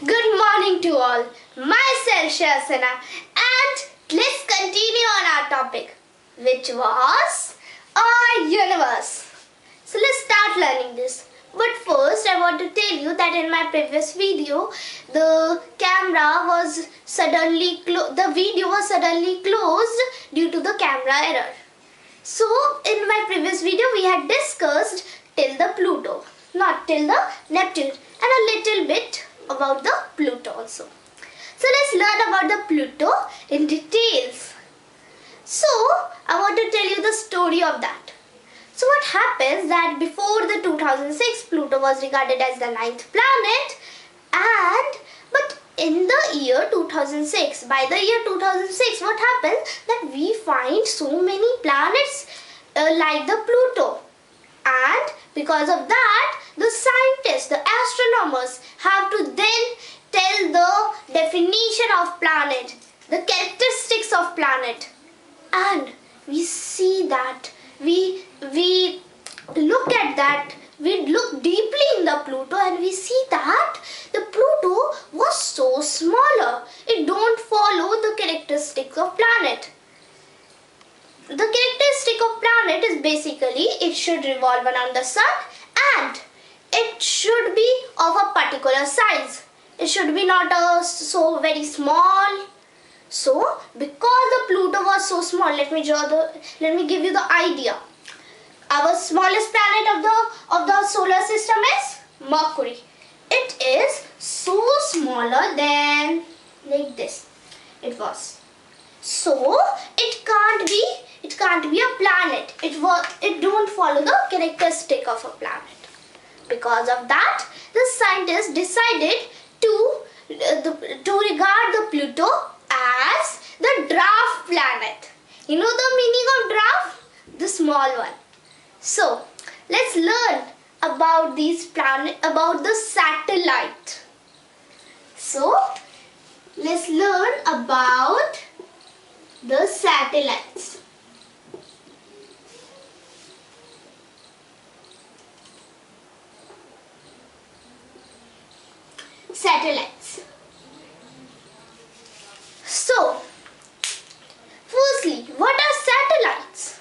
Good morning to all. Myself Shreya, and let's continue on our topic, which was our universe. So let's start learning this. But first, I want to tell you that in my previous video, the camera was suddenly the video was suddenly closed due to the camera error. So in my previous video, we had discussed till the Pluto, not till the Neptune, and a little bit about the Pluto also. So let's learn about the Pluto in details. So I want to tell you the story of that. So what happens that before the 2006, Pluto was regarded as the ninth planet, but in the year 2006, by the year 2006, what happens that we find so many planets like the Pluto, and because of that, the scientists, the astronomers have to then tell the definition of planet, the characteristics of planet, and we see that we look at that, we look deeply in the Pluto and we see that the Pluto was so smaller. It don't follow the characteristics of planet. The characteristic of planet is basically it should revolve around the sun and it should be of a particular size. It should be not so very small. So because the Pluto was so small, let me give you the idea. Our smallest planet of the solar system is Mercury. It is so smaller than like this. It was. So it can't be a planet. It don't follow the characteristic of a planet. Because of that, the scientists decided to regard the Pluto as the dwarf planet. You know the meaning of dwarf? The small one. So let's learn about about the satellite. So let's learn about the satellites. Satellites. So, firstly, what are satellites?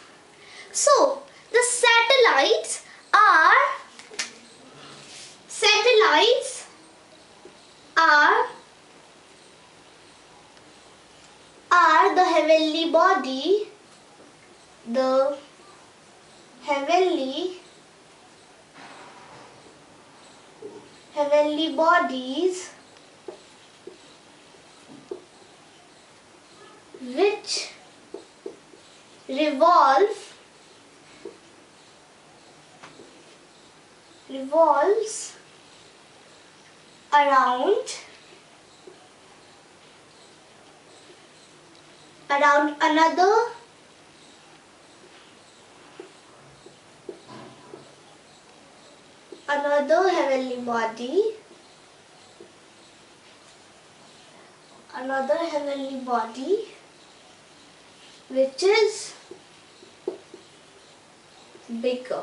So, the satellites are the heavenly body, the heavenly bodies which revolves around another heavenly body, which is bigger.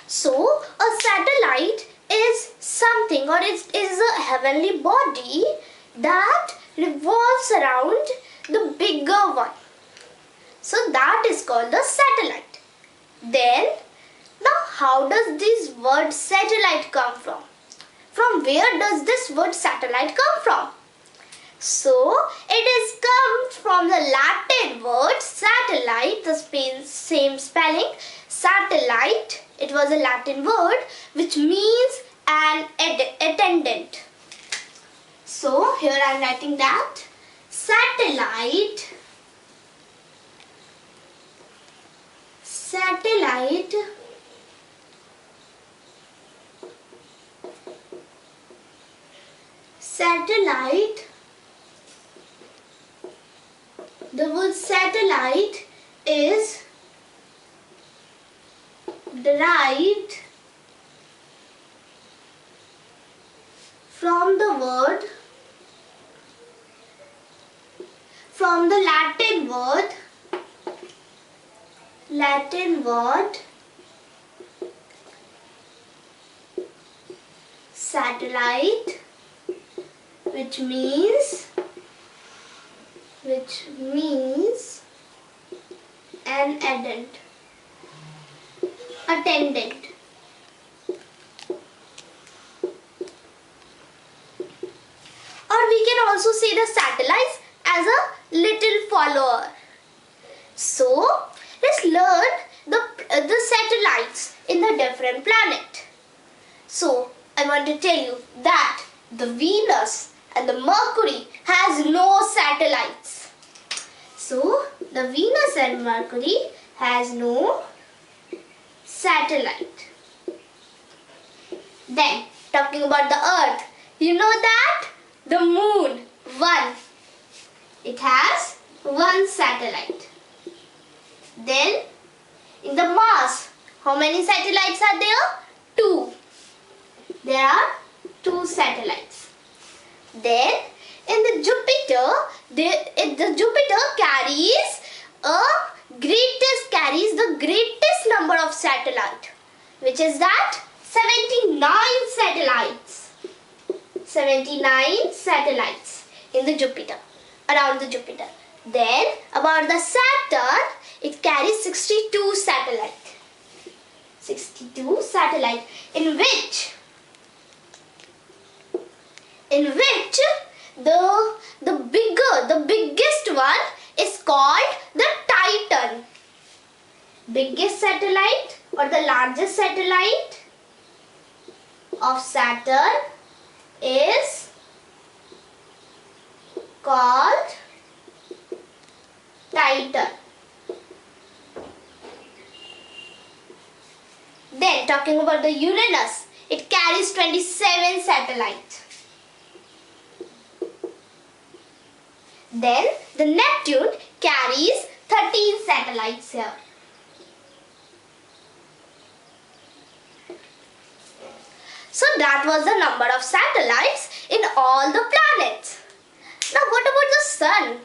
So a satellite is something, or is a heavenly body that revolves around the bigger one. So that is called the satellite. Then, now how does this word satellite come from? From where does this word satellite come from? So, it is come from the Latin word satellite, the same spelling, satellite. It was a Latin word which means an attendant. So, here I am writing that satellite the word satellite is derived from the Latin word satellite, which means an attendant. Or we can also see the satellites as a little follower. So let's learn the satellites in the different planet. So I want to tell you that the Venus and the Mercury has no satellites. So the Venus and Mercury has no satellite. Then talking about the Earth, you know that the Moon, one. It has one satellite. Then in the Mars, how many satellites are there? Two. There are two satellites. Then in the Jupiter, the Jupiter carries the greatest number of satellites, which is that 79 satellites. 79 satellites in the Jupiter, around the Jupiter. Then about the Saturn, it carries 62 satellites. 62 satellites in which the biggest one is called the Titan. Biggest satellite or the largest satellite of Saturn is called Titan. Then talking about the Uranus, it carries 27 satellites. Then the Neptune carries 13 satellites here. So that was the number of satellites in all the planets. Now what about the Sun?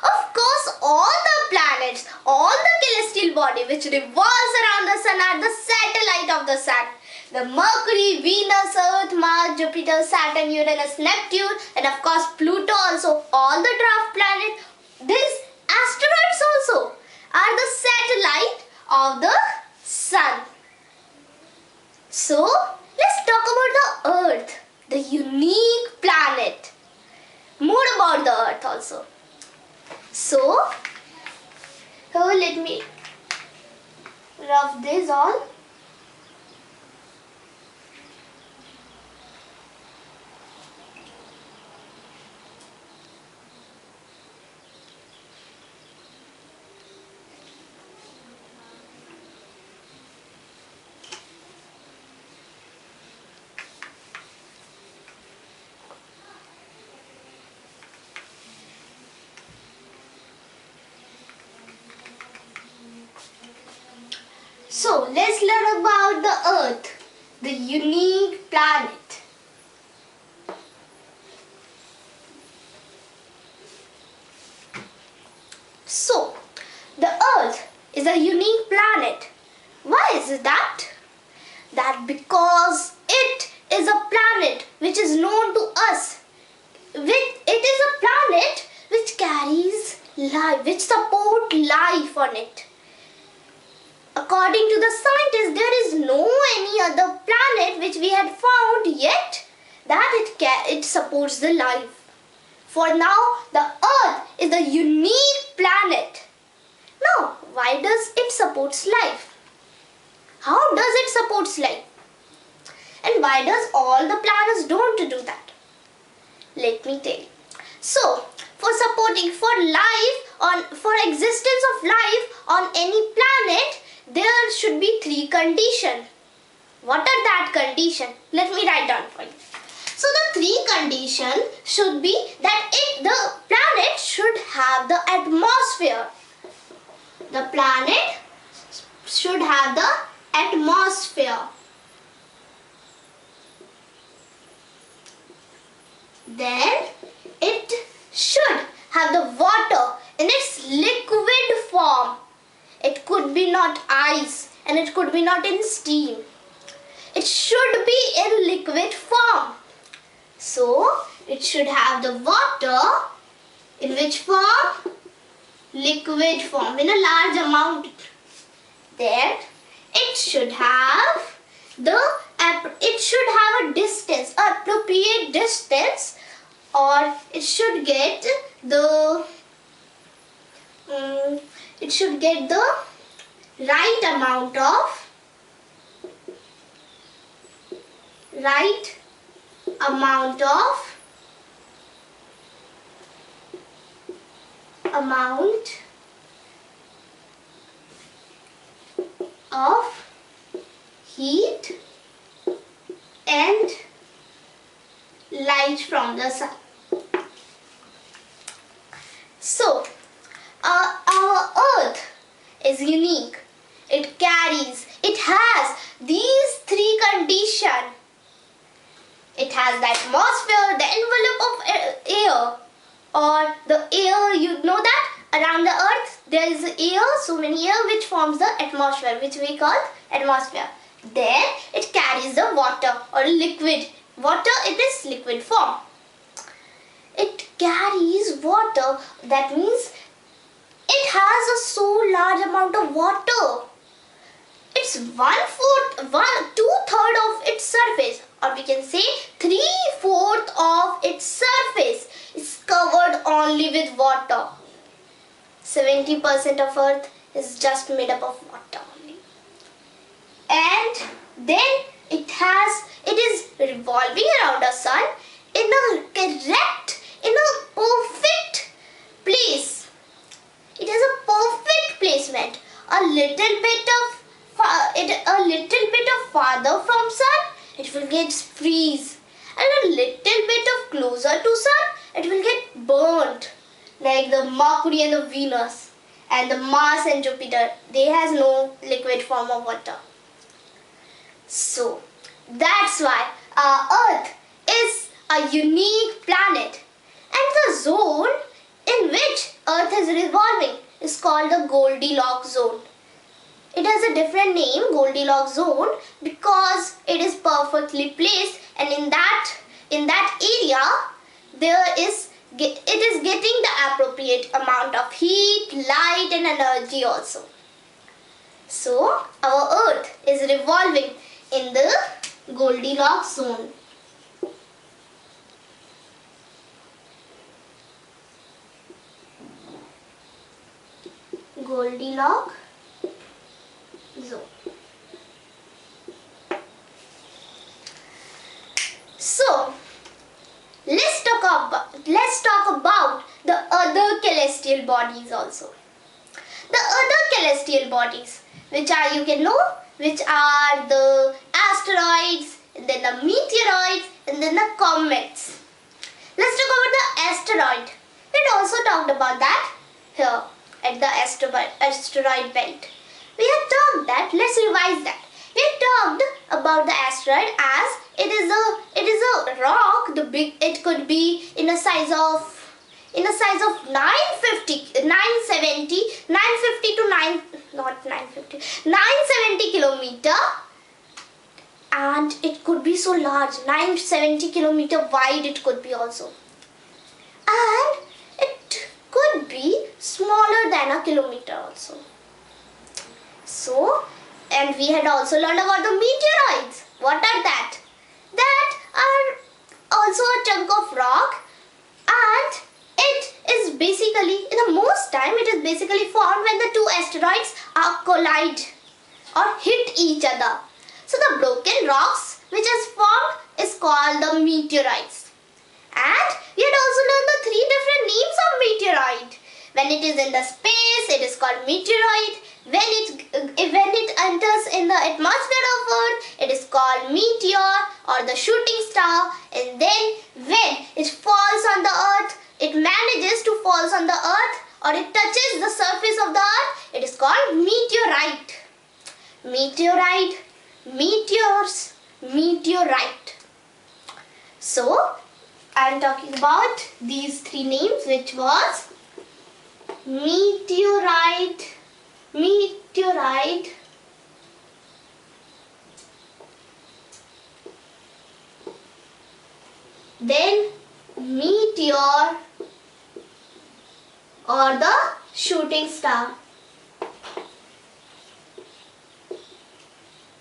Of course, all the planets, all the celestial body which revolves around the Sun are the satellite of the Sun. The Mercury, Venus, Earth, Mars, Jupiter, Saturn, Uranus, Neptune, and of course Pluto also. All the dwarf planets, these asteroids also are the satellite of the Sun. So let's talk about the Earth, the unique planet. More about the Earth also. So, here let me rub this on. So let's learn about the Earth, the unique planet. So the Earth is a unique planet. Why is it that? That because it is a planet which is known to us. It is a planet which carries life, which support life on it. According to the scientists, there is no any other planet which we had found yet that it supports the life. For now, the Earth is the unique planet. Now, why does it supports life? How does it supports life? And why does all the planets don't do that? Let me tell you. So, for existence of life on any planet, there should be 3 conditions. What are that conditions? Let me write down for you. So the 3 conditions should be that the planet should have the atmosphere. The planet should have the atmosphere. Then it should have the water in its liquid form. It could be not ice and it could be not in steam. it should be in liquid form. So it should have the water in which form? Liquid form, in a large amount. Then it should have a distance, appropriate distance, or it should get the right amount of heat and light from the sun. So our earth is unique. It has these three conditions. It has the atmosphere, the envelope of air, or the air, you know that around the earth there is air, so many air, which forms the atmosphere, which we call atmosphere. Then it carries the water or liquid. Water, it is liquid form. It carries water, that means it has a so large amount of water. It's 2/3 of its surface, or we can say 3/4 of its surface is covered only with water. 70% of earth is just made up of water only. And then it is revolving around the sun in a perfect place. It has a perfect placement. A little bit of farther from sun, it will get freeze, and a little bit of closer to sun, it will get burnt. Like the Mercury and the Venus, and the Mars and Jupiter, they has no liquid form of water. So that's why our Earth is a unique planet, and the zone in which Earth is revolving is called the Goldilocks zone. It has a different name, Goldilocks zone, because it is perfectly placed, and in that area it is getting the appropriate amount of heat, light and energy also. So our Earth is revolving in the Goldilocks zone. Goldilocks zone. So let's talk about the other celestial bodies also. The other celestial bodies, which are the asteroids, and then the meteoroids, and then the comets. Let's talk about the asteroid. We had also talked about that here at the asteroid belt. We had talked that. Let's revise that. We had talked about the asteroid as it is a rock. It could be in a size of 970 kilometer, and it could be so large, 970 kilometer wide it could be also, and it could be smaller than a kilometer also. So, and we had also learned about the meteoroids. What are that? That are also a chunk of rock, and it is basically, in the most time, it is basically formed when the two asteroids collide or hit each other. So the broken rocks which is formed is called the meteorites. And we had also learned the three different names of meteorite. When it is in the space, it is called meteorite. When it enters in the atmosphere of Earth, it is called meteor or the shooting star. And then when it falls on the Earth, it manages to fall on the Earth, or it touches the surface of the Earth, it is called meteorite. Meteorite, meteors, meteorite. So I am talking about these three names, which was meteorite, then meteor or the shooting star.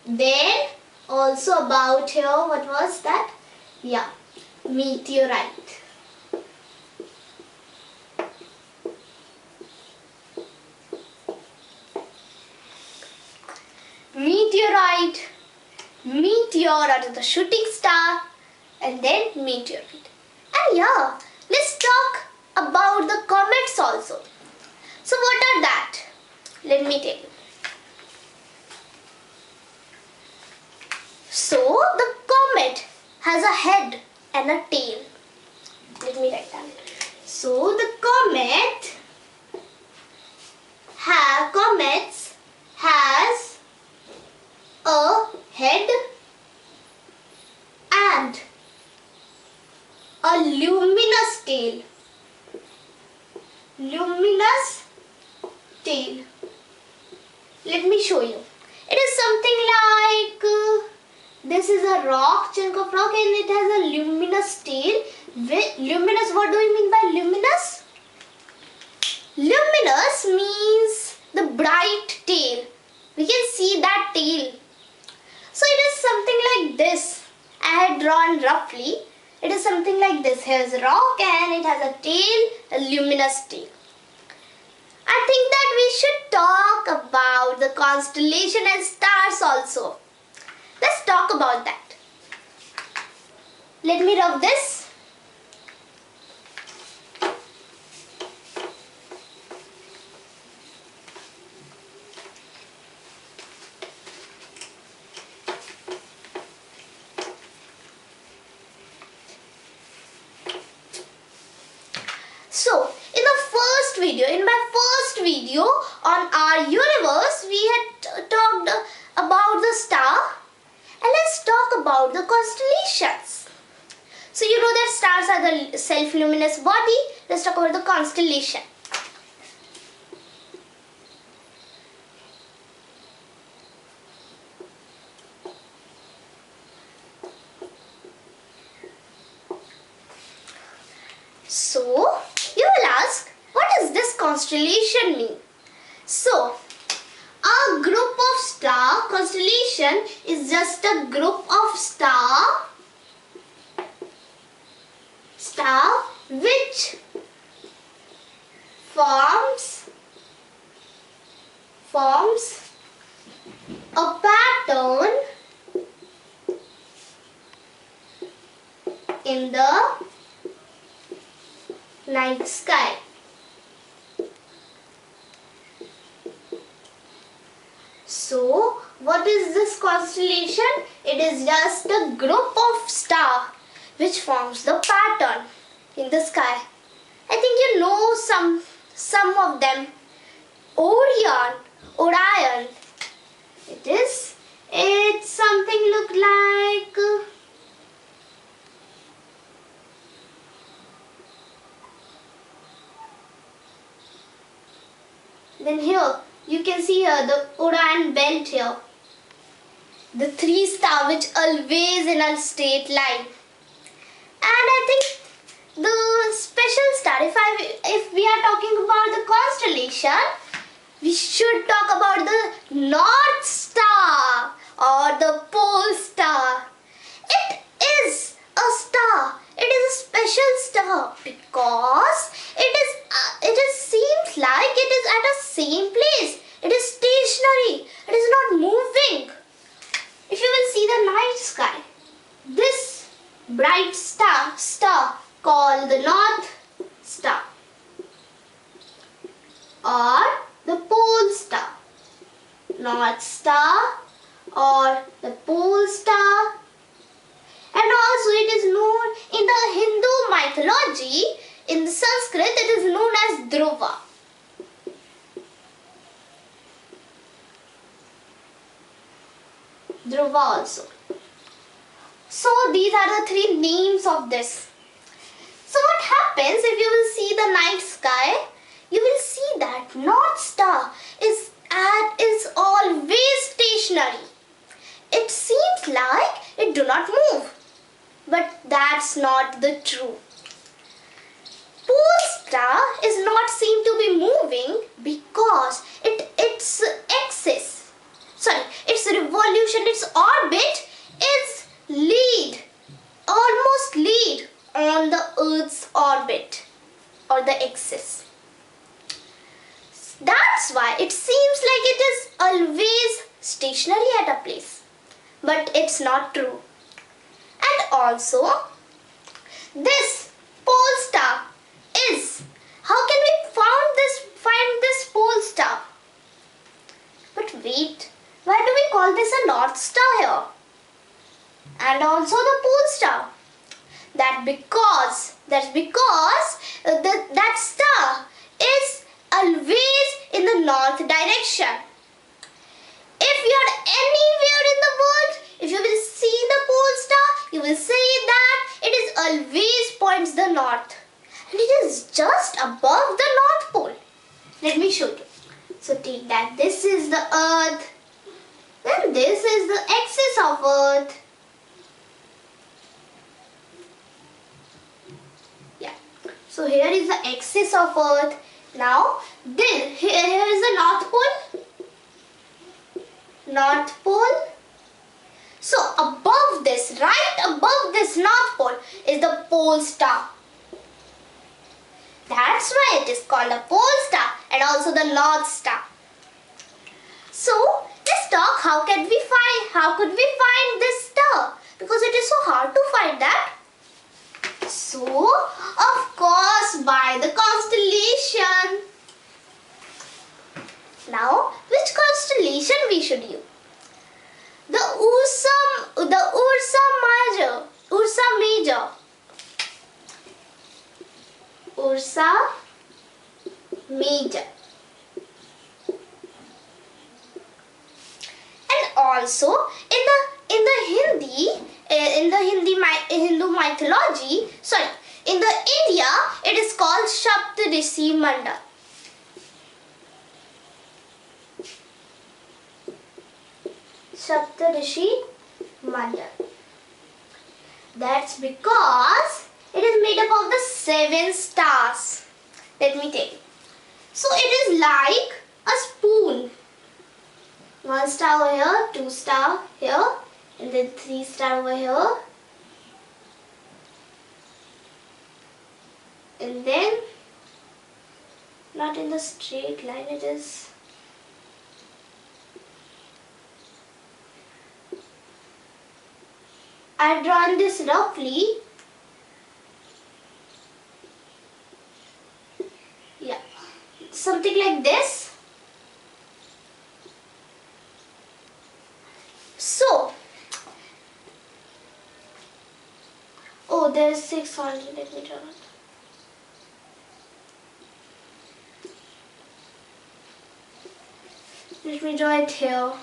Then also about here, what was that? Yeah, meteorite. Meteorite, meteor or the shooting star, and then meteorite. And yeah, let's talk about the comets also. So what are that? Let me tell you. So the comet has a head and a tail. Let me write down. So the comets has a head and a luminous tail. Luminous tail. Let me show you. It is something like this is a rock, chunk of rock, and it has a luminous tail. Luminous, what do you mean by luminous? Luminous means the bright tail. We can see that tail. So it is something like this. I had drawn roughly. It is something like this. Here's a rock and it has a tail, a luminous tail. I think that we should talk about the constellation and stars also. Let's talk about that. Let me rub this. So, in my first video on our universe, we had talked about the star, and let's talk about the constellations. So you know that stars are the self-luminous body. Let's talk about the constellation. So you will ask, what does this constellation mean? So a group of star, constellation is just a group of star which forms a pattern in the night sky. So, what is this constellation? It is just a group of stars which forms the pattern in the sky. I think you know some of them. Orion. It's something look like then here you can see here the Orion belt here. The 3 star which always in a straight line. And I think the special star, if we are talking about the constellation, we should talk about the North Star or the Pole Star. It is a star. It is a special star because it seems like it is at a same place. It is stationary. It is not moving. If you will see the night sky, this bright star called the North Star or the Pole Star. North Star or the Pole Star. And also it is known in the Hindu mythology, in the Sanskrit it is known as Dhruva. Dhruva also. So these are the 3 names of this. So what happens if you will see the night sky? You will see that North Star is always stationary. It seems like it do not move. But that that's not the true. Pole star is not seen to be moving because its axis, its revolution, its orbit is almost lead on the Earth's orbit or the axis. That's why it seems like it is always stationary at a place. But it's not true. And also, this pole star is, how can we find this pole star? But wait, why do we call this a North Star here? And also the pole star? That's because that star is always in the north direction. If you are anywhere in the world, if you will see the pole star, you will see that it is always points the north. And it is just above the North Pole. Let me show you. So take that. This is the Earth. Then this is the axis of Earth. Yeah. So here is the axis of Earth. Now, here is the North Pole. North Pole. So above this, right above this North Pole is the pole star. That's why it is called a pole star and also the North Star. So let's talk how could we find this star, because it is so hard to find that. So of course by the constellation. Now which constellation we should use? The Ursa Major. Ursa Major. And also in the Hindu mythology, in the India it is called Saptarishi Mandal. Saptarishi Mandal. That's because it is made up of the 7 stars. Let me tell you. So it is like a spoon. 1 star over here, 2 star here, and then 3 star over here. And then, not in the straight line, it is. I have drawn this roughly. Yeah, something like this. So, oh, there is 6 already. Let me draw it. Let me draw it here.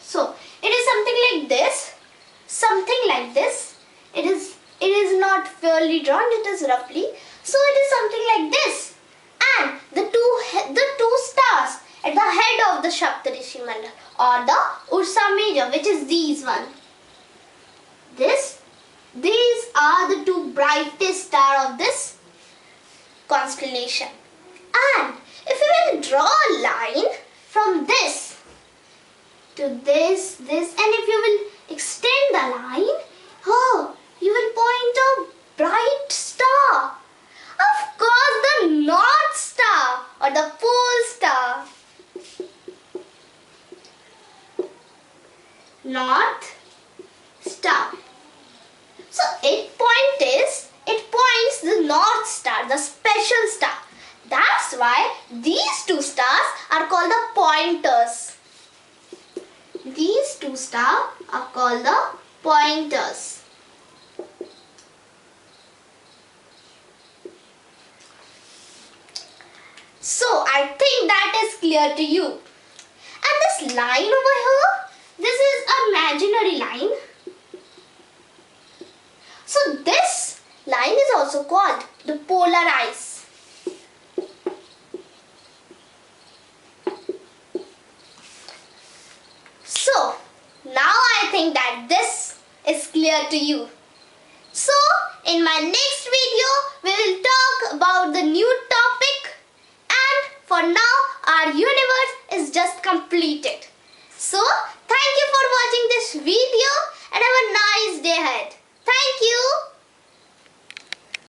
So it is something like this. Something like this. It is not fairly drawn. It is roughly. So it is something like this. And the two stars at the head of the Saptarishi Mandal, or the Ursa Major, which is these one. These are the 2 brightest stars of this constellation. And if you will draw a line from this to this, and if you will extend the line, oh, you will point a bright star. Of course, the North Star or the pole star. North Star. So it points the North Star, the special star. That's why these 2 stars are called the pointers. These 2 stars are called the pointers. So I think that is clear to you. And the this line over here, this is an imaginary line. So this line is also called the polar ice. So now I think that this is clear to you. So in my next video we will talk about the new topic, and for now our universe is just completed. So thank you for watching this video and have a nice day ahead. Thank you.